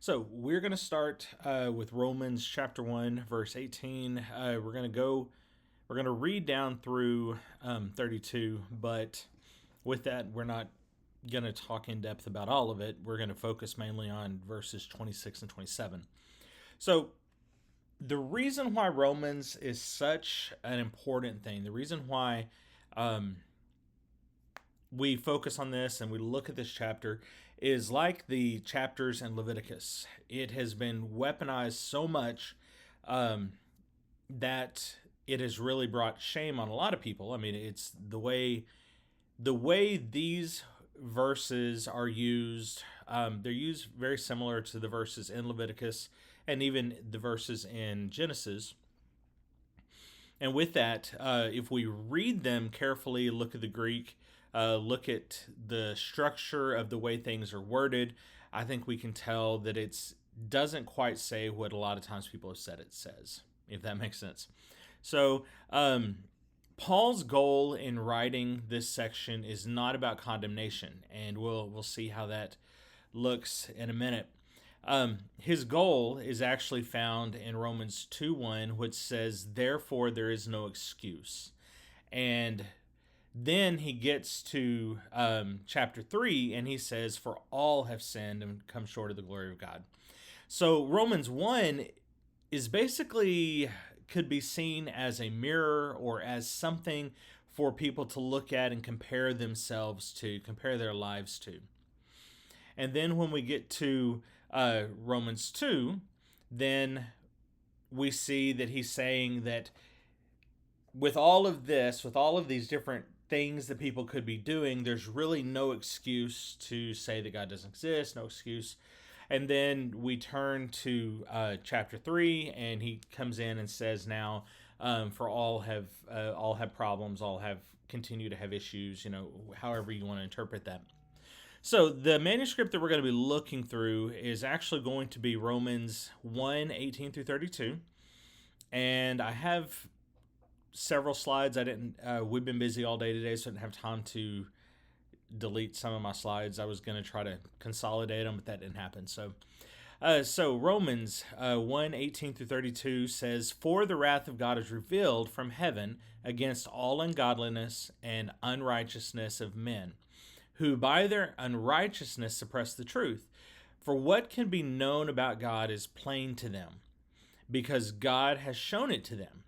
So we're going to start with Romans chapter 1, verse 18. We're going to read down through 32, but with that, we're not going to talk in depth about all of it. We're going to focus mainly on verses 26 and 27. So the reason why Romans is such an important thing, the reason why um, we focus on this and we look at this chapter is like the chapters in Leviticus. It has been weaponized so much that it has really brought shame on a lot of people. I mean, it's the way these verses are used. They're used very similar to the verses in Leviticus and even the verses in Genesis. And with that, if we read them carefully, look at the Greek, look at the structure of the way things are worded, I think we can tell that it doesn't quite say what a lot of times people have said it says, if that makes sense. So, Paul's goal in writing this section is not about condemnation, and we'll see how that looks in a minute. His goal is actually found in Romans 2:1, which says, "Therefore there is no excuse." And then he gets to chapter 3, and he says, "For all have sinned and come short of the glory of God." So Romans 1 is basically could be seen as a mirror or as something for people to look at and compare themselves to, compare their lives to. And then when we get to Romans 2, then we see that he's saying that with all of this, with all of these different things that people could be doing, there's really no excuse to say that God doesn't exist, no excuse. And then we turn to chapter 3, and he comes in and says, "Now, for all have problems, all have continue to have issues. However you want to interpret that." So the manuscript that we're going to be looking through is actually going to be Romans 1:18 through 32, and I have several slides. We've been busy all day today, so I didn't have time to delete some of my slides. I was going to try to consolidate them, but that didn't happen. So Romans 1:18 through 32 says, "For the wrath of God is revealed from heaven against all ungodliness and unrighteousness of men, who by their unrighteousness suppress the truth. For what can be known about God is plain to them, because God has shown it to them.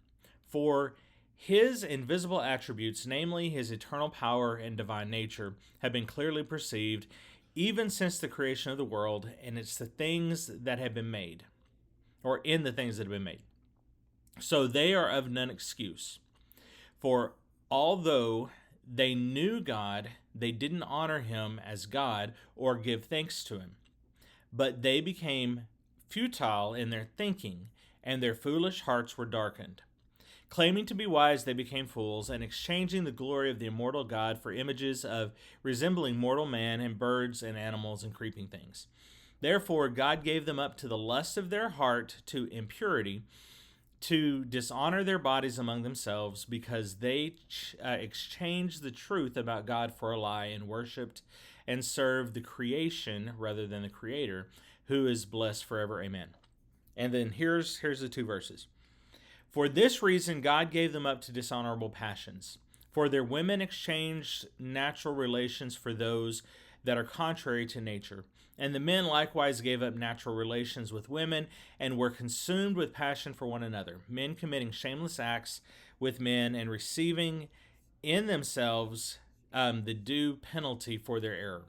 For his invisible attributes, namely his eternal power and divine nature, have been clearly perceived, even since the creation of the world, and it's the things that have been made, or in the things that have been made. So they are of none excuse. For although they knew God, they didn't honor him as God or give thanks to him. But they became futile in their thinking, and their foolish hearts were darkened. Claiming to be wise, they became fools, and exchanging the glory of the immortal God for images of resembling mortal man and birds and animals and creeping things. Therefore God gave them up to the lust of their heart, to impurity, to dishonor their bodies among themselves, because they exchanged the truth about God for a lie, and worshipped and served the creation rather than the Creator, who is blessed forever. Amen." And then here's the two verses. "For this reason God gave them up to dishonorable passions. For their women exchanged natural relations for those that are contrary to nature. And the men likewise gave up natural relations with women, and were consumed with passion for one another, men committing shameless acts with men, and receiving in themselves the due penalty for their error.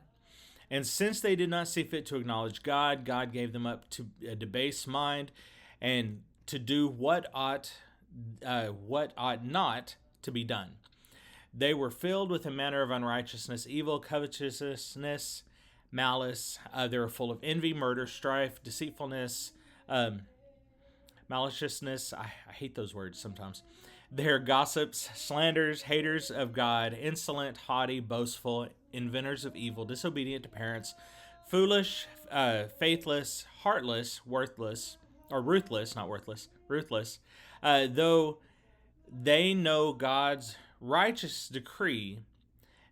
And since they did not see fit to acknowledge God, God gave them up to a debased mind, and to do what ought not to be done. They were filled with a manner of unrighteousness, evil, covetousness, malice. They were full of envy, murder, strife, deceitfulness, maliciousness." I hate those words sometimes. "They're gossips, slanderers, haters of God, insolent, haughty, boastful, inventors of evil, disobedient to parents, foolish, faithless, heartless, worthless, or ruthless, not worthless, ruthless, though they know God's righteous decree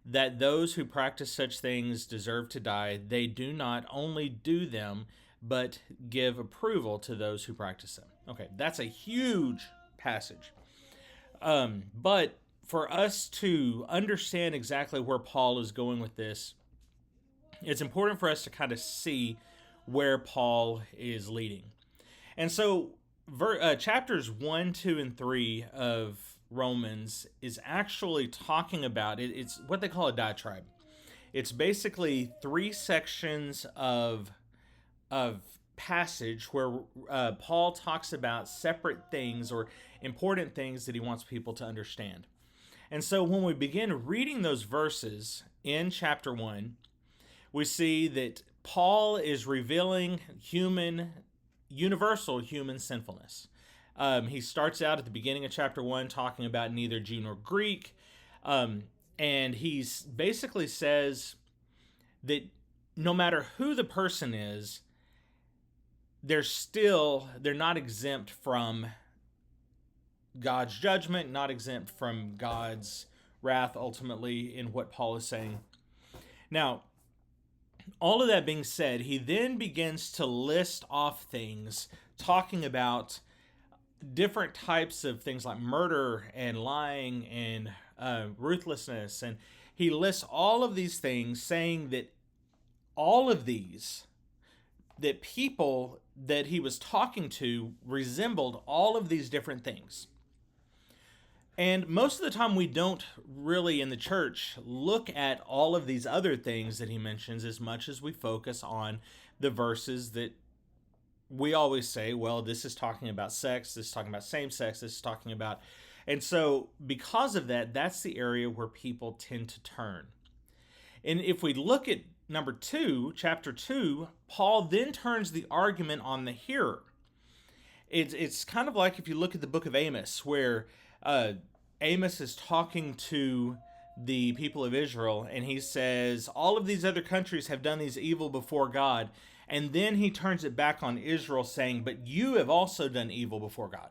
that those who practice such things deserve to die, they do not only do them, but give approval to those who practice them. Okay, that's a huge passage. But for us to understand exactly where Paul is going with this, it's important for us to kind of see where Paul is leading. And so, chapters 1, 2, and 3 of Romans is actually talking about it. It's what they call a diatribe. It's basically three sections of passage where Paul talks about separate things or important things that he wants people to understand. And so when we begin reading those verses in chapter 1, we see that Paul is revealing universal human sinfulness. He starts out at the beginning of chapter 1 talking about neither Jew nor Greek. And he basically says that no matter who the person is, they're not exempt from God's judgment, not exempt from God's wrath ultimately in what Paul is saying. Now, all of that being said, he then begins to list off things talking about different types of things like murder and lying and ruthlessness. And he lists all of these things, saying that all of these, that people that he was talking to resembled all of these different things. And most of the time we don't really in the church look at all of these other things that he mentions as much as we focus on the verses that we always say, well, this is talking about sex, this is talking about same sex, this is talking about... And so because of that, that's the area where people tend to turn. And if we look at number 2, chapter 2, Paul then turns the argument on the hearer. It's kind of like if you look at the book of Amos, where Amos is talking to the people of Israel, and he says, all of these other countries have done these evil before God. And then he turns it back on Israel, saying, but you have also done evil before God.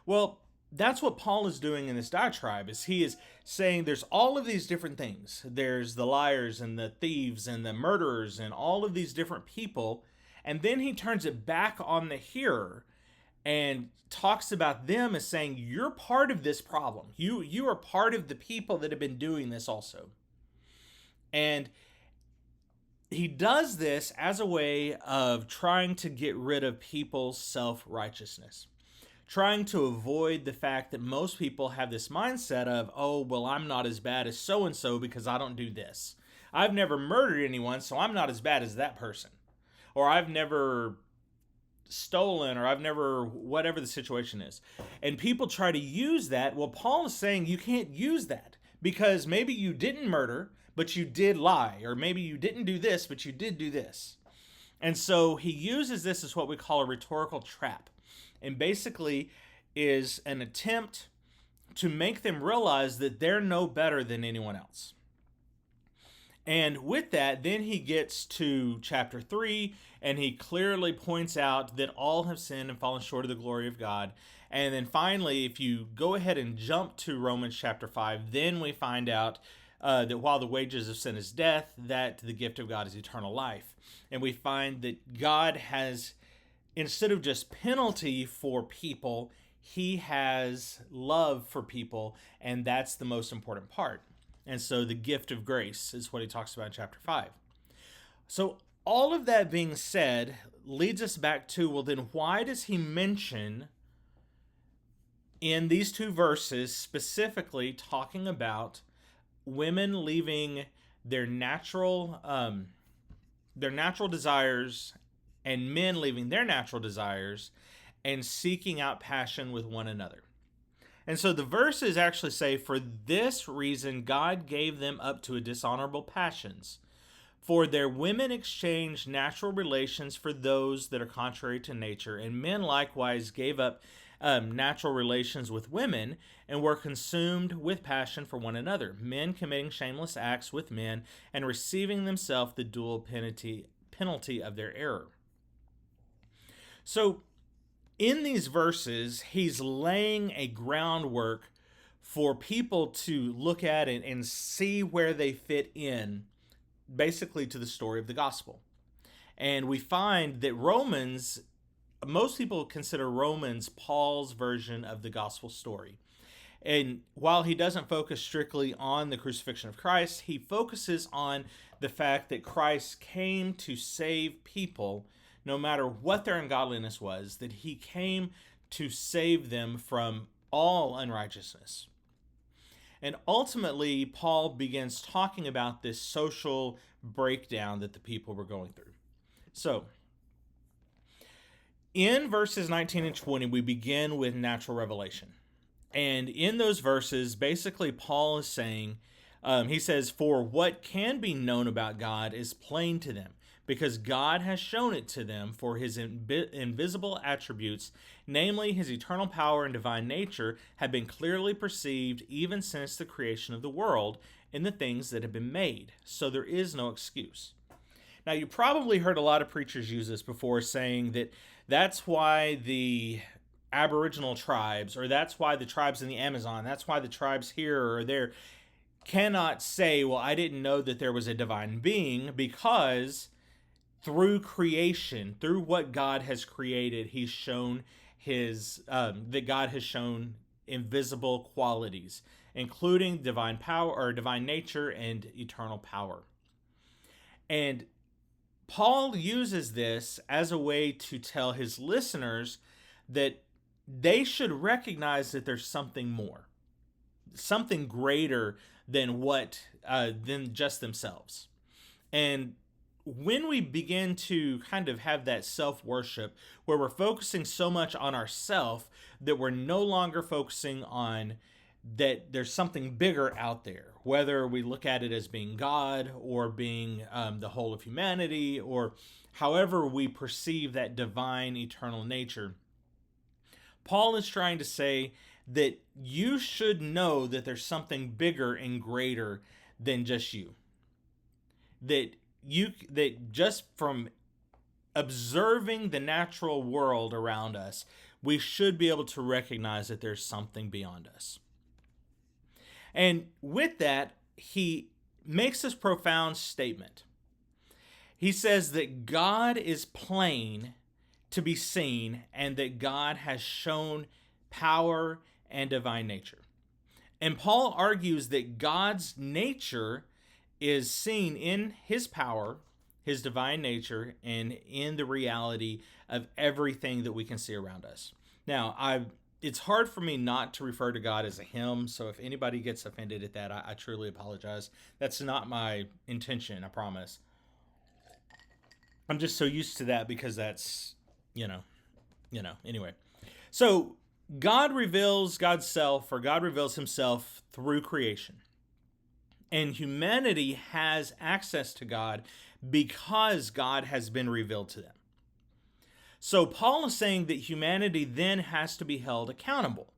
Well, that's what Paul is doing in this diatribe, is he is saying there's all of these different things. There's the liars and the thieves and the murderers and all of these different people. And then he turns it back on the hearer and talks about them as saying, you're part of this problem. You are part of the people that have been doing this also. And he does this as a way of trying to get rid of people's self-righteousness. Trying to avoid the fact that most people have this mindset of, oh, well, I'm not as bad as so-and-so because I don't do this. I've never murdered anyone, so I'm not as bad as that person. Or I've never stolen, or I've never, whatever the situation is. And people try to use that. Well, Paul is saying you can't use that because maybe you didn't murder, but you did lie. Or maybe you didn't do this, but you did do this. And so he uses this as what we call a rhetorical trap. And basically is an attempt to make them realize that they're no better than anyone else. And with that, then he gets to chapter 3, and he clearly points out that all have sinned and fallen short of the glory of God. And then finally, if you go ahead and jump to Romans chapter 5, then we find out that while the wages of sin is death, that the gift of God is eternal life. And we find that God has, instead of just penalty for people, he has love for people, and that's the most important part. And so the gift of grace is what he talks about in chapter 5. So all of that being said leads us back to, well, then why does he mention in these 2 verses specifically talking about women leaving their natural desires and men leaving their natural desires and seeking out passion with one another? And so the verses actually say, for this reason God gave them up to dishonorable passions. For their women exchanged natural relations for those that are contrary to nature, and men likewise gave up natural relations with women and were consumed with passion for one another, men committing shameless acts with men and receiving themselves the dual penalty of their error. So in these verses, he's laying a groundwork for people to look at it and see where they fit in, basically, to the story of the gospel. And we find that most people consider Romans Paul's version of the gospel story. And while he doesn't focus strictly on the crucifixion of Christ, he focuses on the fact that Christ came to save people, no matter what their ungodliness was, that he came to save them from all unrighteousness. And ultimately, Paul begins talking about this social breakdown that the people were going through. So, in verses 19 and 20, we begin with natural revelation. And in those verses, basically, Paul is saying, he says, "For what can be known about God is plain to them, because God has shown it to them, for his invisible attributes, namely his eternal power and divine nature, have been clearly perceived even since the creation of the world in the things that have been made. So there is no excuse." Now, you probably heard a lot of preachers use this before, saying that that's why the Aboriginal tribes, or that's why the tribes in the Amazon, that's why the tribes here or there cannot say, well, I didn't know that there was a divine being, because through creation, through what God has created, he's shown that God has shown invisible qualities, including divine power or divine nature and eternal power. And Paul uses this as a way to tell his listeners that they should recognize that there's something more, something greater than than just themselves. And when we begin to kind of have that self-worship where we're focusing so much on ourself that we're no longer focusing on that there's something bigger out there, whether we look at it as being God or being the whole of humanity, or however we perceive that divine eternal nature, Paul is trying to say that you should know that there's something bigger and greater than just you. That just from observing the natural world around us, we should be able to recognize that there's something beyond us. And with that, he makes this profound statement. He says that God is plain to be seen, and that God has shown power and divine nature. And Paul argues that God's nature is seen in his power, his divine nature, and in the reality of everything that we can see around us. Now, it's hard for me not to refer to God as a him, so if anybody gets offended at that, I truly apologize. That's not my intention, I promise. I'm just so used to that because that's, anyway. So God reveals God's self, or God reveals himself through creation. And humanity has access to God because God has been revealed to them. So Paul is saying that humanity then has to be held accountable.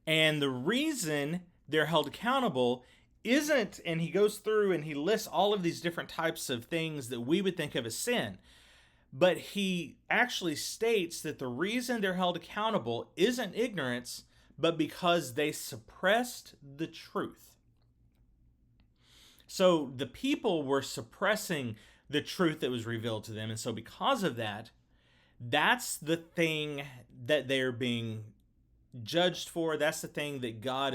And the reason they're held accountable isn't, and he goes through and he lists all of these different types of things that we would think of as sin, but he actually states that the reason they're held accountable isn't ignorance, but because they suppressed the truth. So the people were suppressing the truth that was revealed to them, and so because of that, that's the thing that they're being judged for. That's the thing that God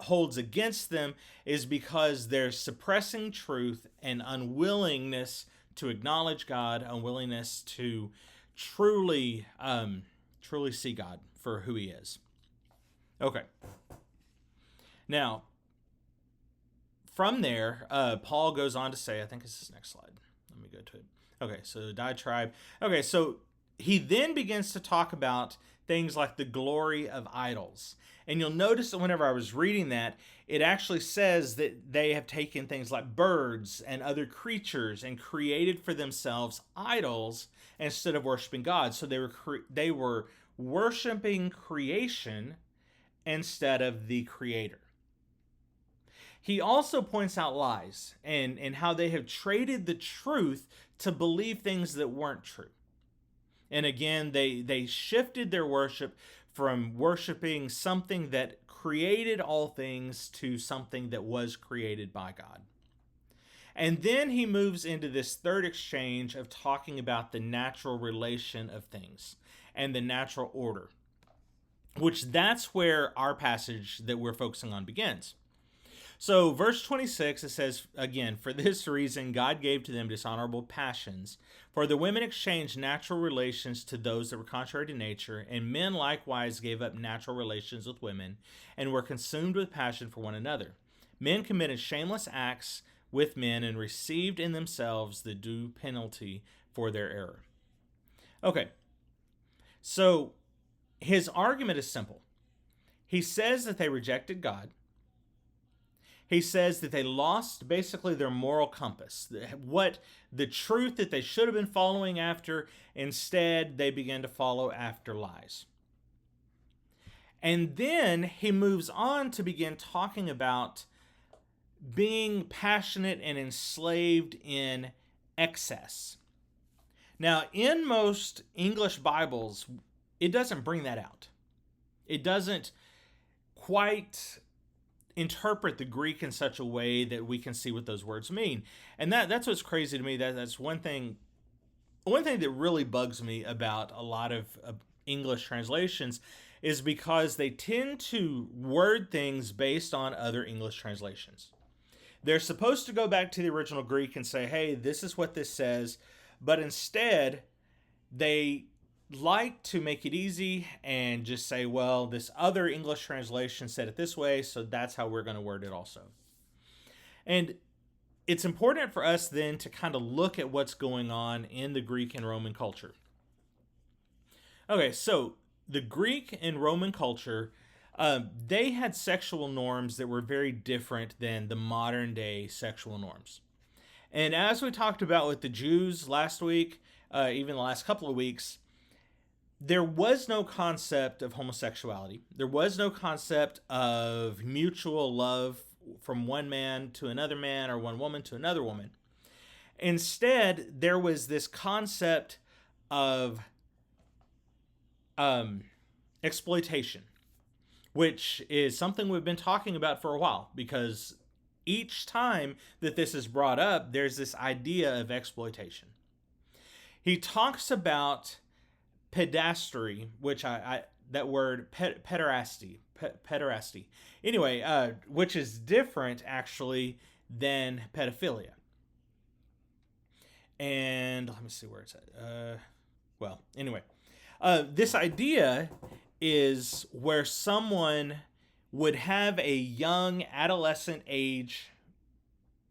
holds against them, is because they're suppressing truth and unwillingness to acknowledge God, unwillingness to truly see God for who he is. Okay. Now, from there, Paul goes on to say, I think it's this next slide. Let me go to it. Okay, so diatribe. Okay, so he then begins to talk about things like the glory of idols. And you'll notice that whenever I was reading that, it actually says that they have taken things like birds and other creatures and created for themselves idols instead of worshiping God. So they were worshiping creation instead of the Creator. He also points out lies and how they have traded the truth to believe things that weren't true. And again, they shifted their worship from worshiping something that created all things to something that was created by God. And then he moves into this third exchange of talking about the natural relation of things and the natural order, which that's where our passage that we're focusing on begins. So, verse 26, it says, again, for this reason God gave to them dishonorable passions. For the women exchanged natural relations to those that were contrary to nature, and men likewise gave up natural relations with women, and were consumed with passion for one another. Men committed shameless acts with men, and received in themselves the due penalty for their error. Okay, so his argument is simple. He says that they rejected God. He says that they lost basically their moral compass, what the truth that they should have been following after. Instead, they began to follow after lies. And then he moves on to begin talking about being passionate and enslaved in excess. Now, in most English Bibles, it doesn't bring that out. It doesn't quite interpret the Greek in such a way that we can see what those words mean. And that's what's crazy to me. That's one thing that really bugs me about a lot of English translations is because they tend to word things based on other English translations. They're supposed to go back to the original Greek and say, hey, this is what this says, but instead they like to make it easy and just say, well, this other English translation said it this way, so that's how we're going to word it also. And it's important for us then to kind of look at what's going on in the Greek and Roman culture. Okay, so the Greek and Roman culture, they had sexual norms that were very different than the modern day sexual norms. And as we talked about with the Jews last week, even the last couple of weeks, there was no concept of homosexuality. There was no concept of mutual love from one man to another man or one woman to another woman. Instead, there was this concept of exploitation, which is something we've been talking about for a while, because each time that this is brought up, there's this idea of exploitation. He talks about pedastry, which that word pederasty. Anyway, which is different actually than pedophilia. And let me see where it's at. Well, anyway, this idea is where someone would have a young adolescent age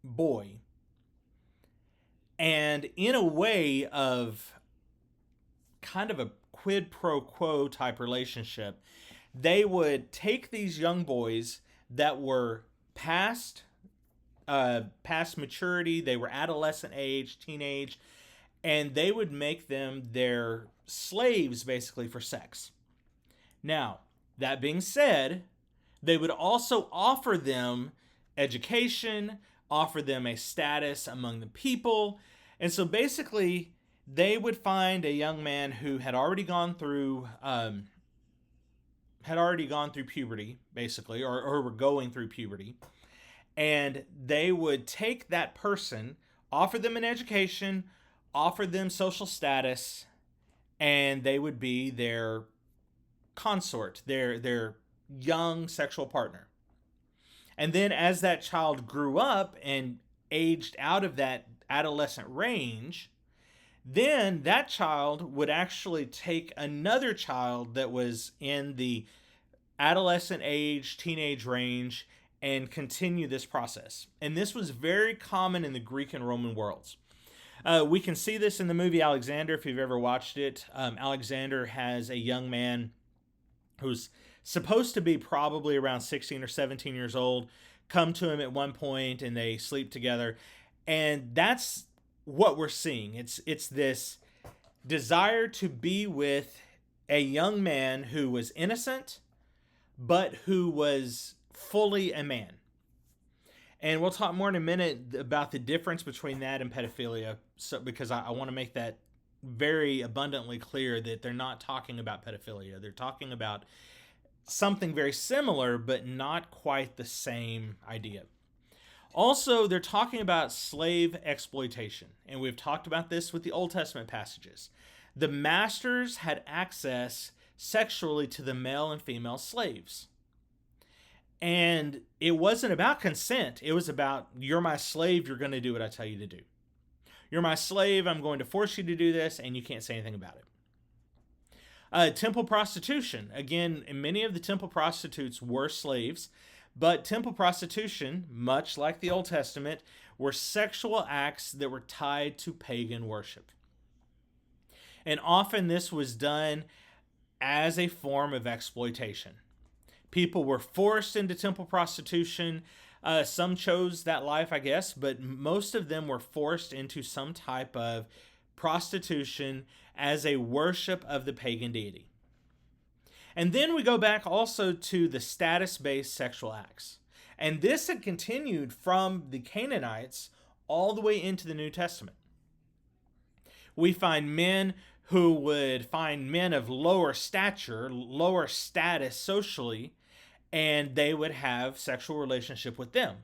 boy, and in a way of kind of a quid pro quo type relationship, they would take these young boys that were past maturity, they were adolescent age, teenage, and they would make them their slaves basically for sex. Now, that being said, they would also offer them education, offer them a status among the people, and so basically they would find a young man who had already gone through puberty, basically, or were going through puberty, and they would take that person, offer them an education, offer them social status, and they would be their consort, their young sexual partner. And then as that child grew up and aged out of that adolescent range, then that child would actually take another child that was in the adolescent age, teenage range, and continue this process. And this was very common in the Greek and Roman worlds. We can see this in the movie Alexander, if you've ever watched it. Alexander has a young man who's supposed to be probably around 16 or 17 years old, come to him at one point and they sleep together. And that's what we're seeing. It's this desire to be with a young man who was innocent, but who was fully a man. And we'll talk more in a minute about the difference between that and pedophilia, because I want to make that very abundantly clear that they're not talking about pedophilia. They're talking about something very similar, but not quite the same idea. Also, they're talking about slave exploitation, and we've talked about this with the Old Testament passages. The masters had access sexually to the male and female slaves. And it wasn't about consent. It was about, you're my slave, you're going to do what I tell you to do. You're my slave, I'm going to force you to do this, and you can't say anything about it. Temple prostitution. Again, many of the temple prostitutes were slaves, but temple prostitution, much like the Old Testament, were sexual acts that were tied to pagan worship. And often this was done as a form of exploitation. People were forced into temple prostitution. Some chose that life, I guess, but most of them were forced into some type of prostitution as a worship of the pagan deity. And then we go back also to the status-based sexual acts. And this had continued from the Canaanites all the way into the New Testament. We find men who would find men of lower stature, lower status socially, and they would have sexual relationship with them.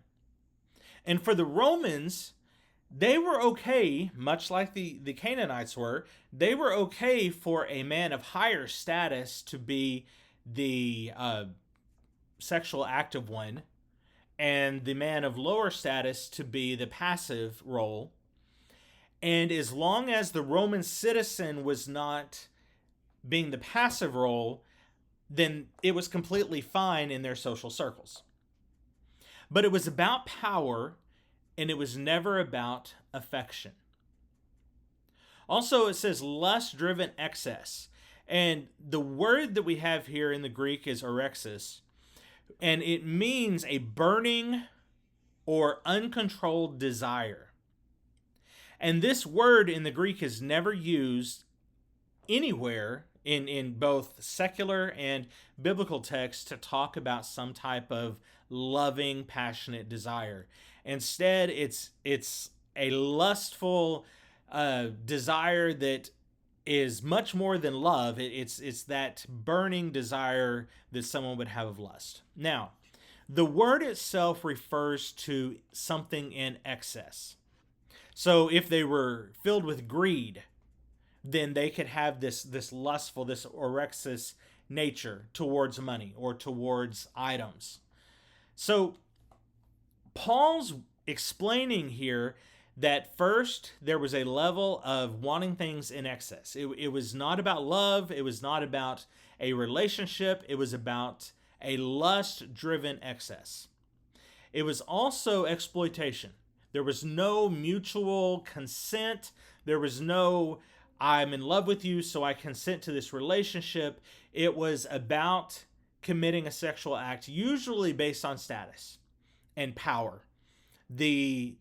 And for the Romans, they were okay, much like the Canaanites were, they were okay for a man of higher status to be the sexual active one, and the man of lower status to be the passive role. And as long as the Roman citizen was not being the passive role, then it was completely fine in their social circles. But it was about power, and it was never about affection. Also, it says lust-driven excess. And the word that we have here in the Greek is orexis, and it means a burning or uncontrolled desire. And this word in the Greek is never used anywhere in both secular and biblical texts to talk about some type of loving, passionate desire. Instead, it's a lustful desire that is much more than love. It's that burning desire that someone would have of lust. Now, the word itself refers to something in excess. So if they were filled with greed, then they could have this lustful, this orexis nature towards money or towards items. So Paul's explaining here that first there was a level of wanting things in excess. It was not about love. It was not about a relationship. It was about a lust-driven excess. It was also exploitation. There was no mutual consent. There was no, I'm in love with you, so I consent to this relationship. It was about committing a sexual act, usually based on status and power. The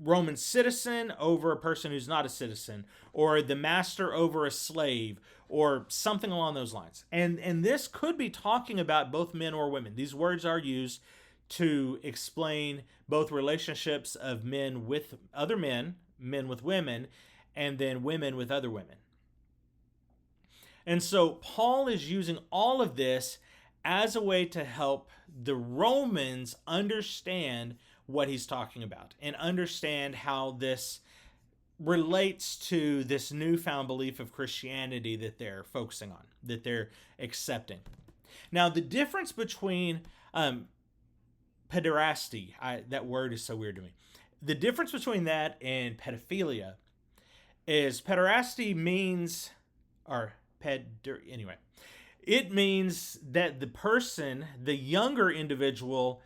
Roman citizen over a person who's not a citizen, or the master over a slave, or something along those lines. And this could be talking about both men or women. These words are used to explain both relationships of men with other men, men with women, and then women with other women. And so Paul is using all of this as a way to help the Romans understand what he's talking about and understand how this relates to this newfound belief of Christianity that they're focusing on, that they're accepting. Now, the difference between pederasty, that word is so weird to me. The difference between that and pedophilia is pederasty means, anyway, it means that the person, the younger individual,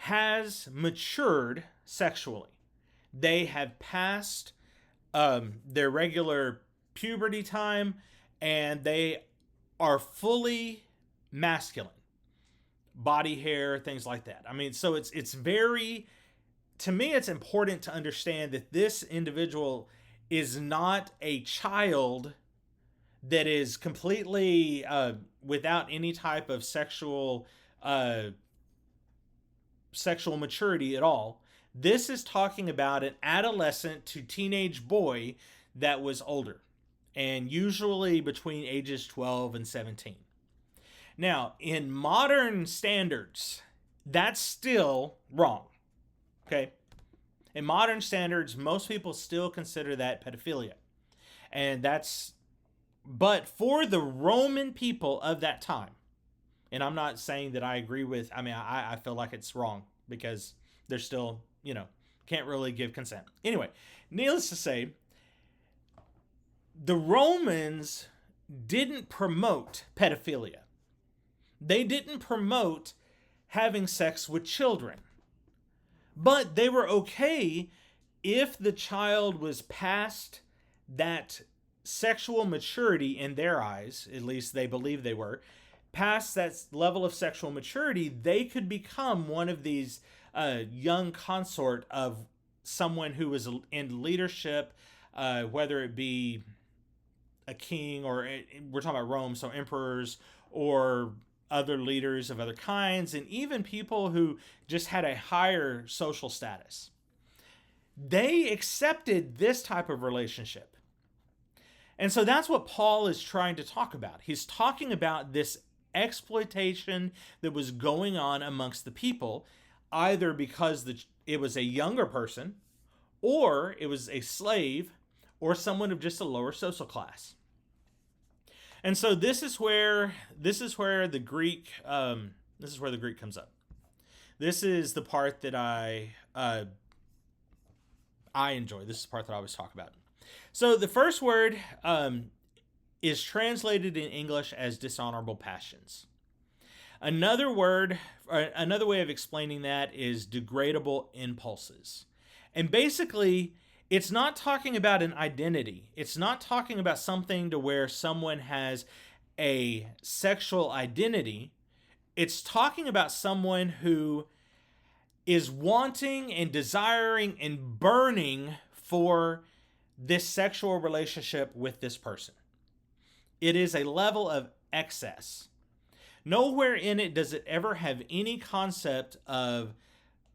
has matured sexually. They have passed their regular puberty time, and they are fully masculine. Body hair, things like that. I mean, so it's very, to me, it's important to understand that this individual is not a child that is completely without any type of sexual maturity at all. This is talking about an adolescent to teenage boy that was older, and usually between ages 12 and 17. Now, in modern standards, that's still wrong. Okay? In modern standards, most people still consider that pedophilia. And that's, but for the Roman people of that time, and I'm not saying that I agree with, I mean, I feel like it's wrong because they're still, can't really give consent. Anyway, needless to say, the Romans didn't promote pedophilia. They didn't promote having sex with children. But they were okay if the child was past that sexual maturity in their eyes, at least they believe they were, past that level of sexual maturity, they could become one of these young consort of someone who was in leadership, whether it be a king or we're talking about Rome, so emperors or other leaders of other kinds, and even people who just had a higher social status. They accepted this type of relationship. And so that's what Paul is trying to talk about. He's talking about this exploitation that was going on amongst the people, either because it was a younger person, or it was a slave, or someone of just a lower social class. And so this is where the Greek comes up. This is the part that I enjoy. This is the part that I always talk about. So the first word is translated in English as dishonorable passions. Another way of explaining that is degradable impulses. And basically, it's not talking about an identity. It's not talking about something to where someone has a sexual identity. It's talking about someone who is wanting and desiring and burning for this sexual relationship with this person. It is a level of excess. Nowhere in it does it ever have any concept of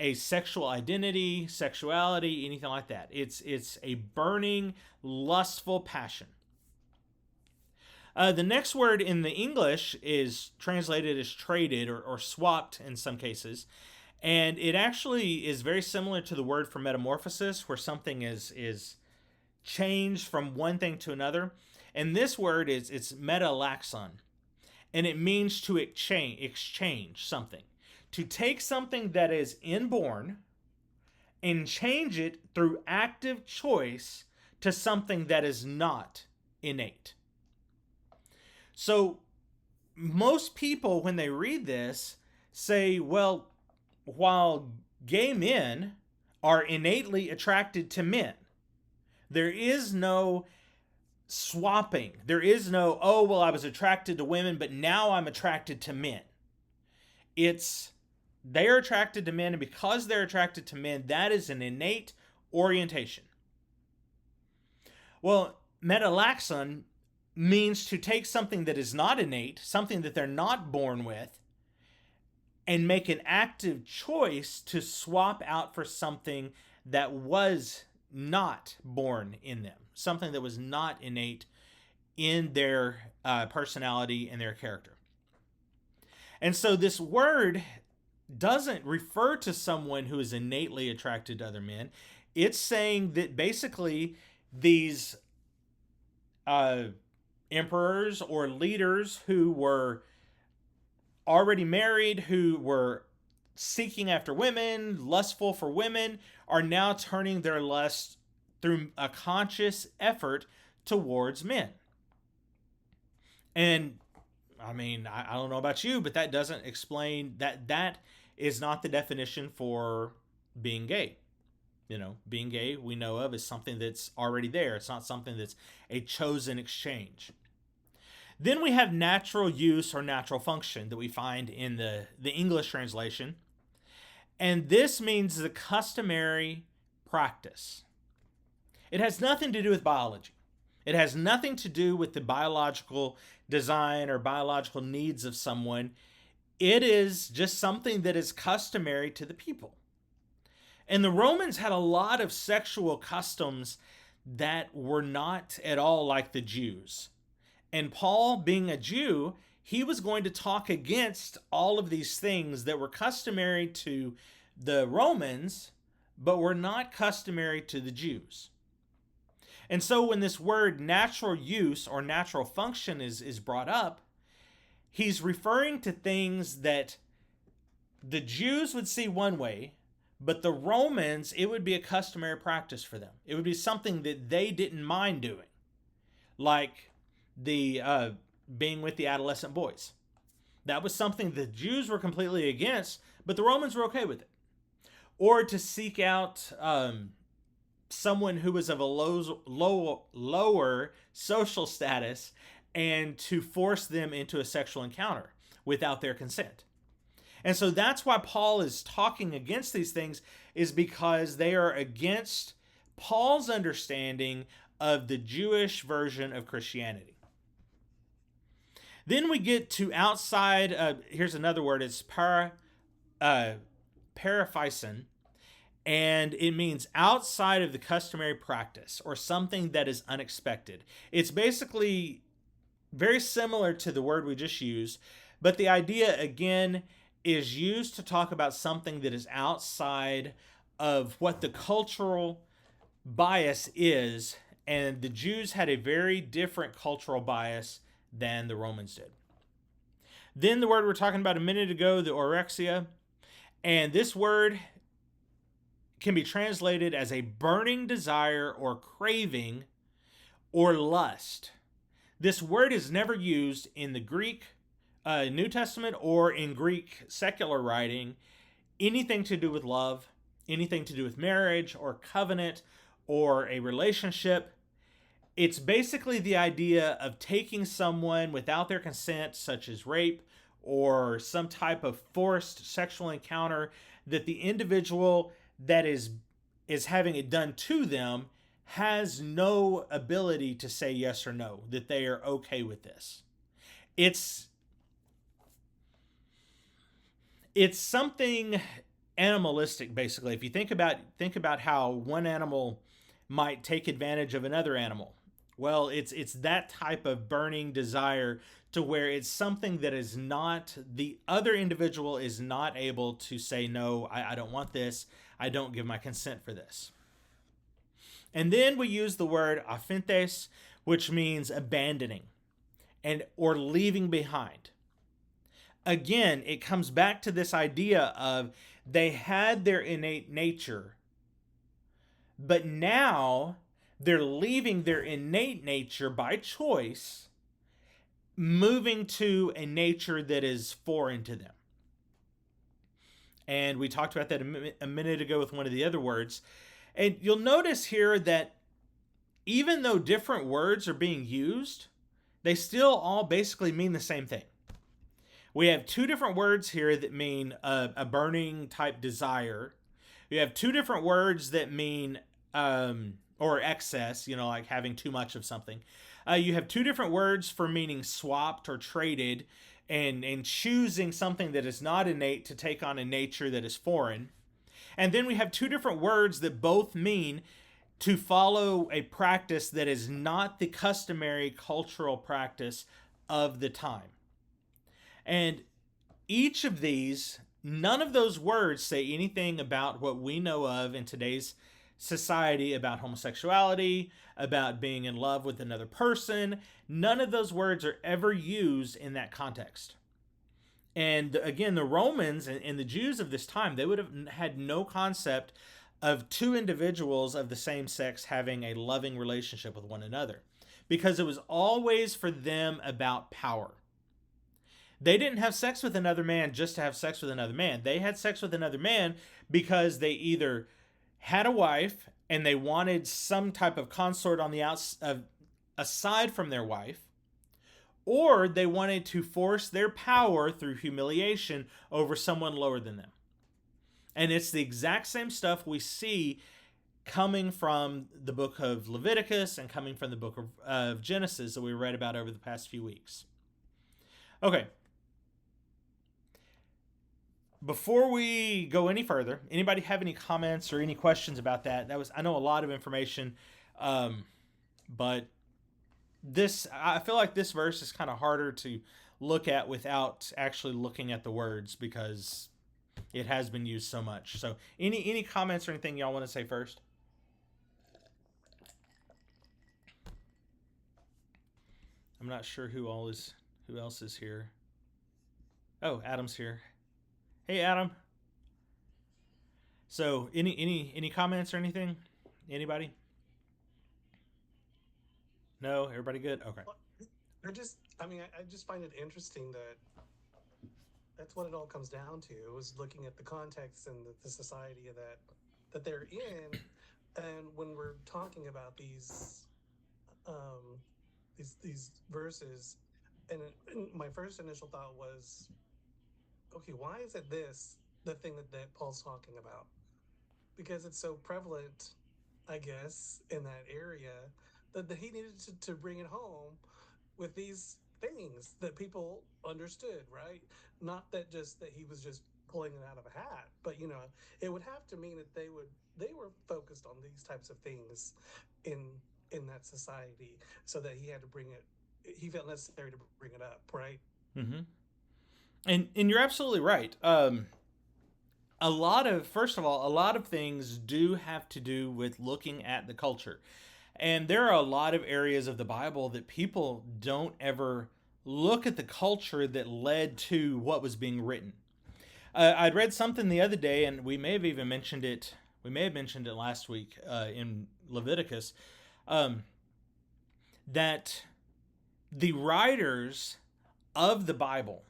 a sexual identity, sexuality, anything like that. It's a burning, lustful passion. The next word in the English is translated as traded or swapped in some cases. And it actually is very similar to the word for metamorphosis, where something is changed from one thing to another. And this word it's metalaxon. And it means to exchange something. To take something that is inborn and change it through active choice to something that is not innate. So most people, when they read this, say, well, while gay men are innately attracted to men, there is no swapping. There is no, oh, well, I was attracted to women, but now I'm attracted to men. They're attracted to men, and because they're attracted to men, that is an innate orientation. Well, metalaxon means to take something that is not innate, something that they're not born with, and make an active choice to swap out for something that was not born in them, something that was not innate in their personality and their character. And so this word doesn't refer to someone who is innately attracted to other men. It's saying that basically these emperors or leaders who were already married, who were seeking after women, lustful for women, are now turning their lust through a conscious effort towards men. And I mean, I don't know about you, but that doesn't explain that is not the definition for being gay. Being gay, we know of, is something that's already there. It's not something that's a chosen exchange. Then we have natural use or natural function that we find in the English translation. And this means the customary practice. It has nothing to do with biology. It has nothing to do with the biological design or biological needs of someone. It is just something that is customary to the people. And the Romans had a lot of sexual customs that were not at all like the Jews. And Paul, being a Jew, he was going to talk against all of these things that were customary to the Romans, but were not customary to the Jews. And so when this word natural use or natural function is brought up, he's referring to things that the Jews would see one way, but the Romans, it would be a customary practice for them. It would be something that they didn't mind doing, like the being with the adolescent boys. That was something the Jews were completely against, but the Romans were okay with it. Or to seek out someone who was of a lower social status and to force them into a sexual encounter without their consent. And so that's why Paul is talking against these things, is because they are against Paul's understanding of the Jewish version of Christianity. Then we get to outside, here's another word, it's paraphyson, and it means outside of the customary practice or something that is unexpected. It's basically very similar to the word we just used, but the idea, again, is used to talk about something that is outside of what the cultural bias is, and the Jews had a very different cultural bias than the Romans did. Then the word we're talking about a minute ago, the orexia, and this word can be translated as a burning desire or craving or lust. This word is never used in the Greek New Testament or in Greek secular writing, anything to do with love, anything to do with marriage or covenant or a relationship. It's basically the idea of taking someone without their consent, such as rape or some type of forced sexual encounter, that the individual that is having it done to them has no ability to say yes or no, that they are okay with this. It's something animalistic, basically. If you think about how one animal might take advantage of another animal, well, it's that type of burning desire to where it's something that is not, the other individual is not able to say, no, I don't want this. I don't give my consent for this. And then we use the word aphintes, which means abandoning or leaving behind. Again, it comes back to this idea of they had their innate nature, but now they're leaving their innate nature by choice, moving to a nature that is foreign to them. And we talked about that a minute ago with one of the other words. And you'll notice here that even though different words are being used, they still all basically mean the same thing. We have two different words here that mean a burning type desire. We have two different words that mean or excess, like having too much of something. You have two different words for meaning swapped or traded, and choosing something that is not innate to take on a nature that is foreign. And then we have two different words that both mean to follow a practice that is not the customary cultural practice of the time. And each of these, none of those words say anything about what we know of in today's society about homosexuality, about being in love with another person. None of those words are ever used in that context. And again, the Romans and the Jews of this time, they would have had no concept of two individuals of the same sex having a loving relationship with one another, because it was always for them about power. They didn't have sex with another man just to have sex with another man. They had sex with another man because they either had a wife and they wanted some type of consort on the outside, aside from their wife, or they wanted to force their power through humiliation over someone lower than them. And it's the exact same stuff we see coming from the book of Leviticus and coming from the book of Genesis that we read about over the past few weeks. Okay. Before we go any further, anybody have any comments or any questions about that? I know, a lot of information, but I feel like this verse is kind of harder to look at without actually looking at the words, because It has been used so much. So any comments or anything y'all want to say first? I'm not sure who else is here. Oh, Adam's here. Hey, Adam. So any comments or anything? Anybody? No, everybody good? Okay. Well, I just find it interesting that that's what it all comes down to. It was looking at the context and the society that they're in, and when we're talking about um, these verses, and my first initial thought was, okay, why is it this the thing that Paul's talking about? Because it's so prevalent, I guess, in that area that he needed to bring it home with these things that people understood, right? Not that just that he was just pulling it out of a hat, but it would have to mean that they were focused on these types of things in in that society, so that he had to bring it. He felt necessary to bring it up, right? Mm-hmm. And you're absolutely right. A lot of first of all, a lot of things do have to do with looking at the culture. And there are a lot of areas of the Bible that people don't ever look at the culture that led to what was being written. I'd read something the other day, and we may have even mentioned it. We may have mentioned it last week in Leviticus. Um, that the writers of the Bible,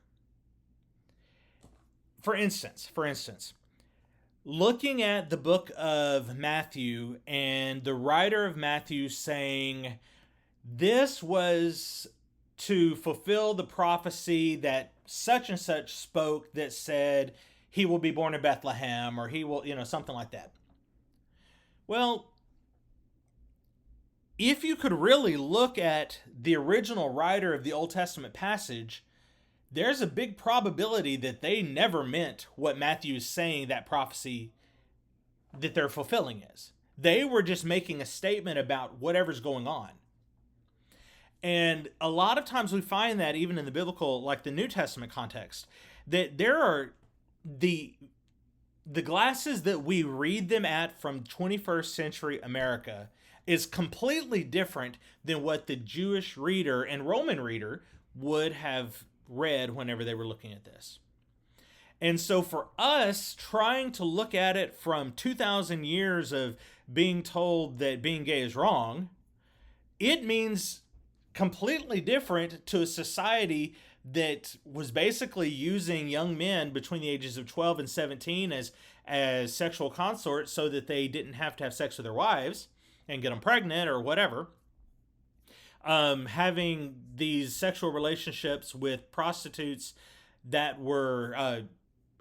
for instance, looking at the book of Matthew and the writer of Matthew saying this was to fulfill the prophecy that such and such spoke that said he will be born in Bethlehem, or he will, something like that. Well, if you could really look at the original writer of the Old Testament passage, there's a big probability that they never meant what Matthew is saying that prophecy that they're fulfilling is. They were just making a statement about whatever's going on. And a lot of times we find that even in the biblical, like the New Testament context, that there are the glasses that we read them at from 21st century America is completely different than what the Jewish reader and Roman reader would have read whenever they were looking at this. And so for us, trying to look at it from 2,000 years of being told that being gay is wrong, it means completely different to a society that was basically using young men between the ages of 12 and 17 as sexual consorts so that they didn't have to have sex with their wives and get them pregnant or whatever. Having these sexual relationships with prostitutes that were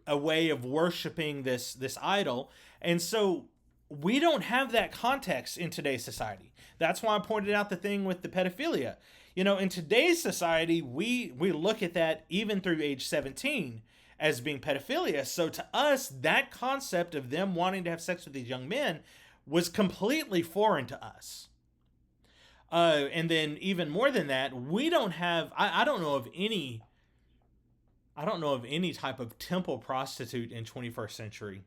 a way of worshiping this idol. And so we don't have that context in today's society. That's why I pointed out the thing with the pedophilia. In today's society, we look at that even through age 17 as being pedophilia. So to us, that concept of them wanting to have sex with these young men was completely foreign to us. And then even more than that, we don't have, I don't know of any type of temple prostitute in 21st century.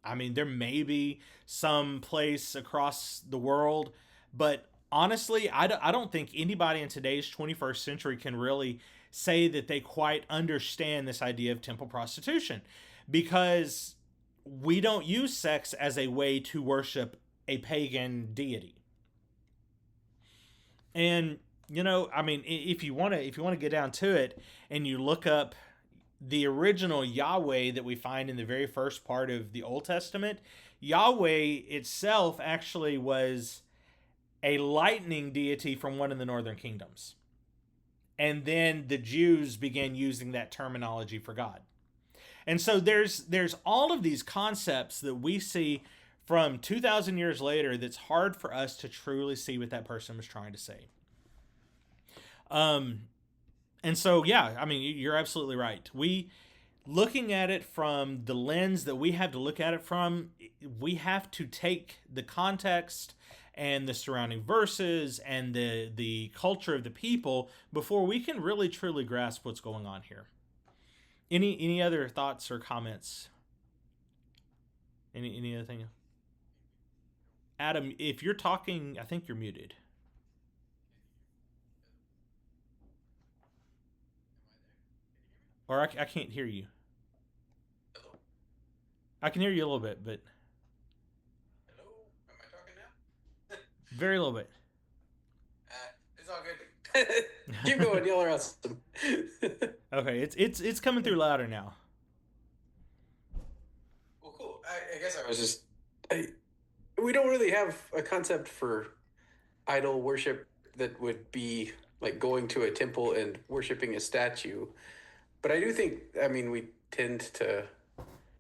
I mean, there may be some place across the world, but honestly, I don't think anybody in today's 21st century can really say that they quite understand this idea of temple prostitution, because we don't use sex as a way to worship a pagan deity. And I mean, if you want to get down to it and you look up the original Yahweh that we find in the very first part of the Old Testament, Yahweh itself actually was a lightning deity from one of the northern kingdoms. And then the Jews began using that terminology for God. And so there's all of these concepts that we see from 2,000 years later that's hard for us to truly see what that person was trying to say. And so, yeah, I mean, you're absolutely right. Looking at it from the lens that we have to look at it from, we have to take the context and the surrounding verses and the culture of the people before we can really truly grasp what's going on here. Any other thoughts or comments? Any other thing? Adam, if you're talking, I think you're muted. Or I can't hear you. Hello? I can hear you a little bit, but Hello? Am I talking now? very little bit. It's all good. Keep going, y'all are awesome. Okay, it's coming through louder now. Well, cool. I guess I was just. We don't really have a concept for idol worship that would be like going to a temple and worshiping a statue. But I do think, I mean, we tend to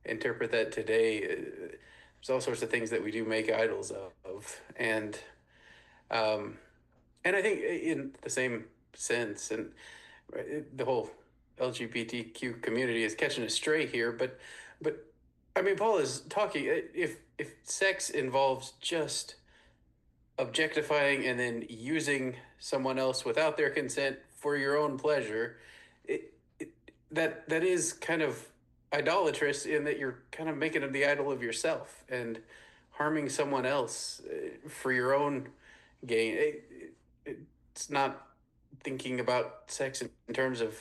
interpret that today. There's all sorts of things that we do make idols of. Um, and I think in the same sense, and the whole LGBTQ community is catching a stray here, but I mean, Paul is talking. If sex involves just objectifying and then using someone else without their consent for your own pleasure, it that is kind of idolatrous in that you're kind of making them the idol of yourself and harming someone else for your own gain. It's not thinking about sex in terms of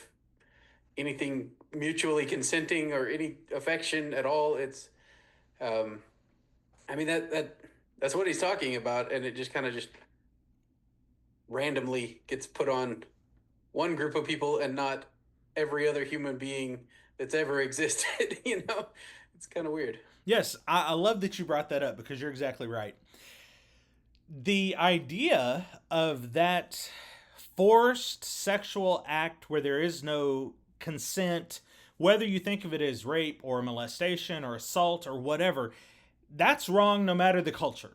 anything mutually consenting or any affection at all. It's, I mean that's what he's talking about, and it just kind of just randomly gets put on one group of people and not every other human being that's ever existed. It's kind of weird. Yes, I love that you brought that up because you're exactly right. The idea of that forced sexual act where there is no consent, whether you think of it as rape or molestation or assault or whatever, that's wrong no matter the culture.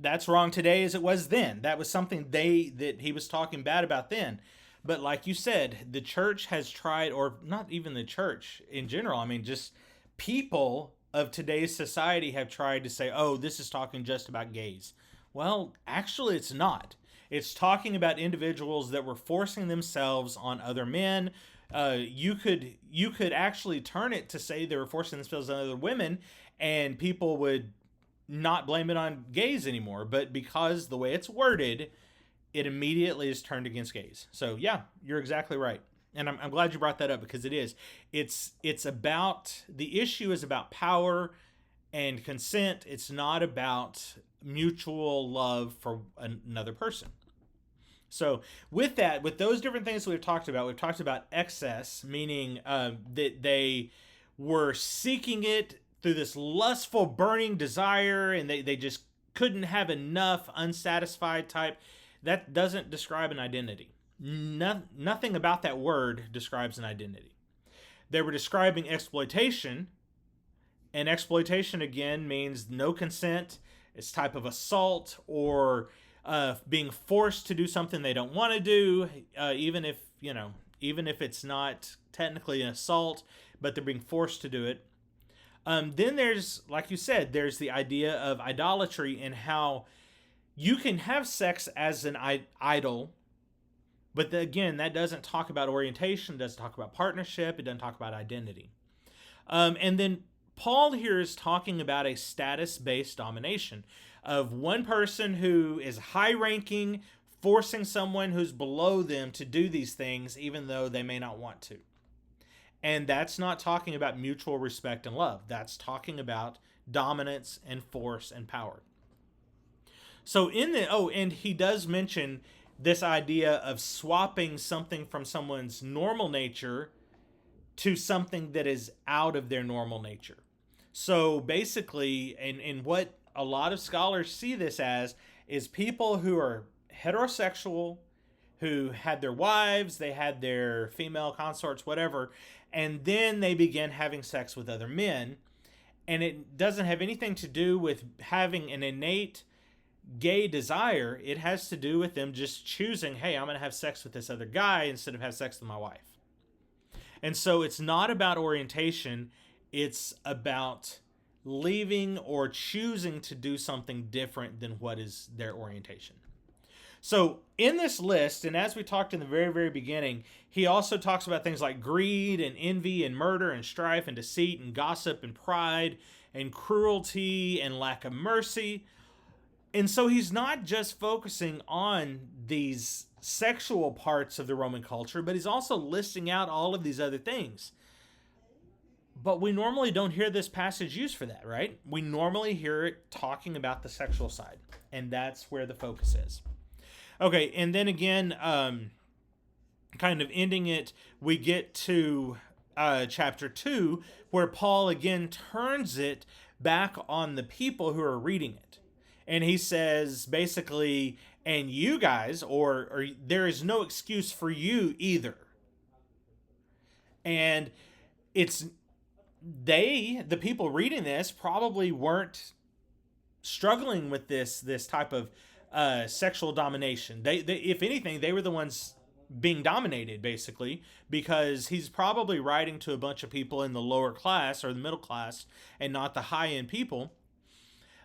That's wrong today as it was then. That was something that he was talking bad about then. But like you said, the church has tried, or not even the church in general, I mean, just people of today's society have tried to say, oh, this is talking just about gays. Well, actually, it's not. It's talking about individuals that were forcing themselves on other men. You could actually turn it to say they were forcing themselves on other women, and people would not blame it on gays anymore. But because the way it's worded, it immediately is turned against gays. So yeah, you're exactly right. And I'm glad you brought that up because it is. It's about, the issue is about power and consent. It's not about mutual love for another person. So with that, with those different things we've talked about excess, meaning that they were seeking it through this lustful, burning desire, and they just couldn't have enough, unsatisfied type. That doesn't describe an identity. Nothing about that word describes an identity. They were describing exploitation, and exploitation again means no consent. It's type of assault or being forced to do something they don't want to do, even if it's not technically an assault, but they're being forced to do it. Then there's, like you said, there's the idea of idolatry and how you can have sex as an idol, but again, that doesn't talk about orientation, it doesn't talk about partnership, it doesn't talk about identity. And then Paul here is talking about a status-based domination of one person who is high-ranking, forcing someone who's below them to do these things, even though they may not want to. And that's not talking about mutual respect and love. That's talking about dominance and force and power. So and he does mention this idea of swapping something from someone's normal nature to something that is out of their normal nature. So basically, and what a lot of scholars see this as is people who are heterosexual, who had their wives, they had their female consorts, whatever, and then they began having sex with other men. And it doesn't have anything to do with having an innate gay desire. It has to do with them just choosing, hey, I'm going to have sex with this other guy instead of have sex with my wife. And so it's not about orientation. It's about leaving or choosing to do something different than what is their orientation. So in this list, and as we talked in the very, very beginning, he also talks about things like greed and envy and murder and strife and deceit and gossip and pride and cruelty and lack of mercy. And so he's not just focusing on these sexual parts of the Roman culture, but he's also listing out all of these other things. But we normally don't hear this passage used for that, right? We normally hear it talking about the sexual side, and that's where the focus is. Okay, and then again, kind of ending it, we get to chapter 2, where Paul again turns it back on the people who are reading it. And he says, basically, and you guys, or there is no excuse for you either. And it's the people reading this probably weren't struggling with this type of sexual domination. They, if anything, they were the ones being dominated, basically, because he's probably writing to a bunch of people in the lower class or the middle class and not the high end people.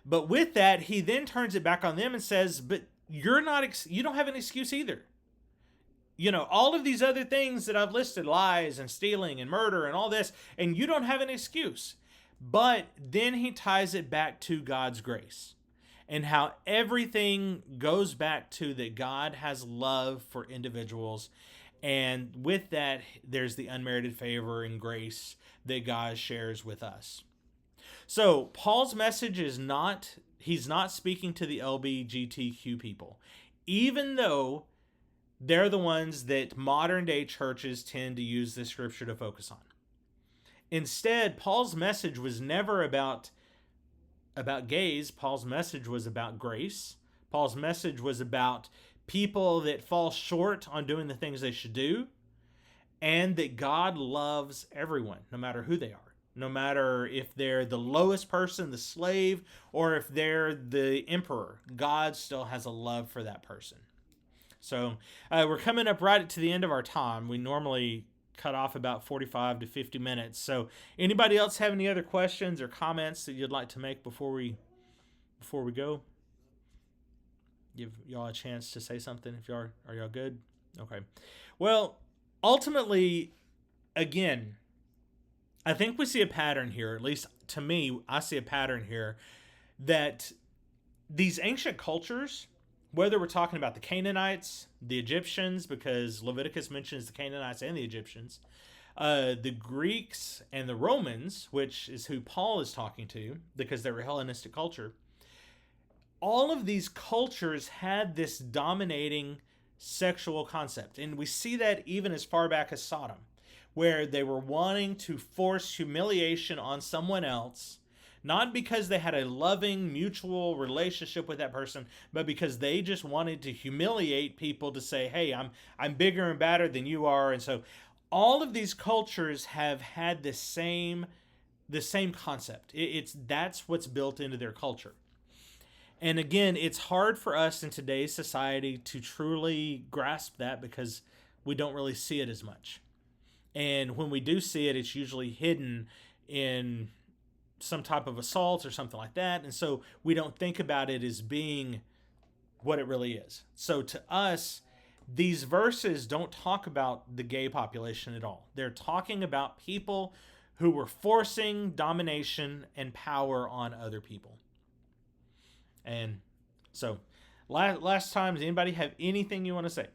But with that, he then turns it back on them and says, but you don't have an excuse either. You know, all of these other things that I've listed, lies and stealing and murder and all this, and you don't have an excuse. But then he ties it back to God's grace and how everything goes back to that God has love for individuals. And with that, there's the unmerited favor and grace that God shares with us. So Paul's message is he's not speaking to the LGBTQ people, even though they're the ones that modern day churches tend to use this scripture to focus on. Instead, Paul's message was never about gays. Paul's message was about grace. Paul's message was about people that fall short on doing the things they should do, and that God loves everyone, no matter who they are. No matter if they're the lowest person, the slave, or if they're the emperor, God still has a love for that person. So we're coming up right to the end of our time. We normally cut off about 45 to 50 minutes. So anybody else have any other questions or comments that you'd like to make before we go? Give y'all a chance to say something. If are y'all good? Okay. Well, ultimately, again, I think we see a pattern here, at least to me, I see a pattern here, that these ancient cultures, whether we're talking about the Canaanites, the Egyptians, because Leviticus mentions the Canaanites and the Egyptians, the Greeks and the Romans, which is who Paul is talking to, because they were Hellenistic culture, all of these cultures had this dominating sexual concept. And we see that even as far back as Sodom, where they were wanting to force humiliation on someone else, not because they had a loving mutual relationship with that person, but because they just wanted to humiliate people to say, hey, I'm bigger and badder than you are. And so all of these cultures have had the same concept. That's what's built into their culture. And again, it's hard for us in today's society to truly grasp that because we don't really see it as much. And when we do see it, it's usually hidden in some type of assault or something like that. And so we don't think about it as being what it really is. So to us, these verses don't talk about the gay population at all. They're talking about people who were forcing domination and power on other people. And so last time, does anybody have anything you want to say?